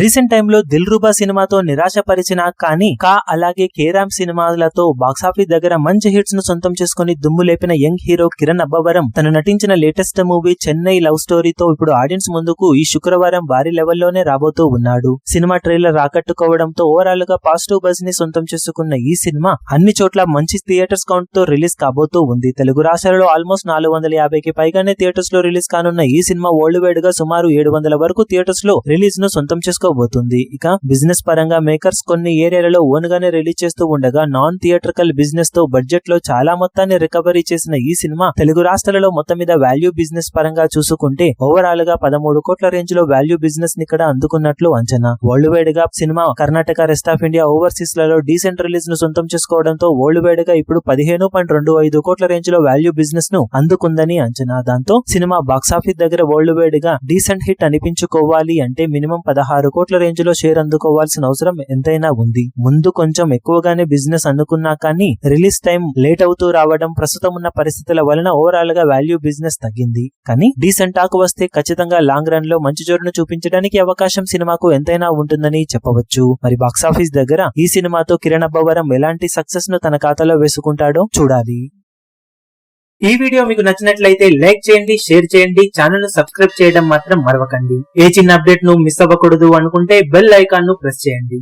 Recent time లో దిల్ రూబా సినిమాతో నిరాశపరిచిన కానీ అలాగే కేరామ్ సినిమాలతో బాక్సాఫీస్ దగ్గర మంచి హిట్స్ ను సొంతం చేసుకుని దుమ్ము లేపిన యంగ్ హీరో కిరణ్ అబ్బవరం తను నటించిన లేటెస్ట్ మూవీ చెన్నై లవ్ స్టోరీతో ఇప్పుడు ఆడియన్స్ ముందుకు ఈ శుక్రవారం భారీ లెవెల్లోనే రాబోతూ ఉన్నాడు. సినిమా ట్రైలర్ రాకట్టుకోవడంతో ఓవరాల్ గా పాజిటివ్ బజ్ ని సొంతం చేసుకున్న ఈ సినిమా అన్ని చోట్ల మంచి థియేటర్స్ కౌంట్ తో రిలీజ్ కాబోతూ ఉంది. తెలుగు రాష్ట్రాలలో ఆల్మోస్ట్ 450కి పైగానే థియేటర్స్ లో రిలీజ్ కానున్న ఈ సినిమా వరల్డ్ వైడ్ గా సుమారు 700 వరకు థియేటర్స్ లో రిలీజ్ ను సొంతం చేసుకోబోతుంది. ఇక బిజినెస్ పరంగా మేకర్స్ కొన్ని ఏరియాలలో ఓన్ గానే రిలీజ్ చేస్తూ ఉండగా నాన్ థియేట్రికల్ బిజినెస్ తో బడ్జెట్ లో చాలా మొత్తాన్ని రికవరీ చేసిన ఈ సినిమా తెలుగు రాష్ట్రాలలో మొత్తం మీద వాల్యూ బిజినెస్ పరంగా చూసుకుంటే ఓవరాల్ గా 13 కోట్ల రేంజ్ లో వాల్యూ బిజినెస్ ని ఇక్కడ అందుకున్నట్లు అంచనా. వరల్డ్ వైడ్ గా cinema Karnataka, rest of India, overseas లలో డీసెంట్ రిలీజ్ ను సొంతం చేసుకోవడంతో వరల్డ్ వైడ్ గా ఇప్పుడు 15.25 కోట్ల రేంజ్ లో వాల్యూ బిజినెస్ ను అందుకుందని అంచనా. దాంతో సినిమా బాక్సాఫీస్ దగ్గర వరల్డ్ వైడ్ గా డీసెంట్ హిట్ అనిపించుకోవాలి అంటే మినిమం 16 కోట్ల రేంజ్ లో షేర్ అందుకోవాల్సిన అవసరం ఎంతైనా ఉంది. ముందు కొంచెం ఎక్కువగానే బిజినెస్ అందుకున్నా కానీ రిలీజ్ టైం లేట్ అవుతూ రావడం, ప్రస్తుతం ఉన్న పరిస్థితుల వలన ఓవరాల్ గా వాల్యూ బిజినెస్ తగ్గింది. కానీ డీసెంట్ టాక్ వస్తే ఖచ్చితంగా లాంగ్ రన్ లో మంచి జోరును చూపించడానికి అవకాశం సినిమాకు ఎంతైనా ఉంటుందని చెప్పవచ్చు. మరి బాక్సాఫీస్ దగ్గర ఈ సినిమాతో కిరణ్ అబ్బవరం ఎలాంటి సక్సెస్ ను తన ఖాతాలో వేసుకుంటాడో చూడాలి. ఈ వీడియో మీకు నచ్చినట్లయితే లైక్ చేయండి, షేర్ చేయండి, ఛానల్ ను సబ్స్క్రైబ్ చేయడం మాత్రం మరవకండి. ఏ చిన్న అప్డేట్ ను మిస్ అవ్వకూడదు అనుకుంటే బెల్ ఐకాన్ ను ప్రెస్ చేయండి.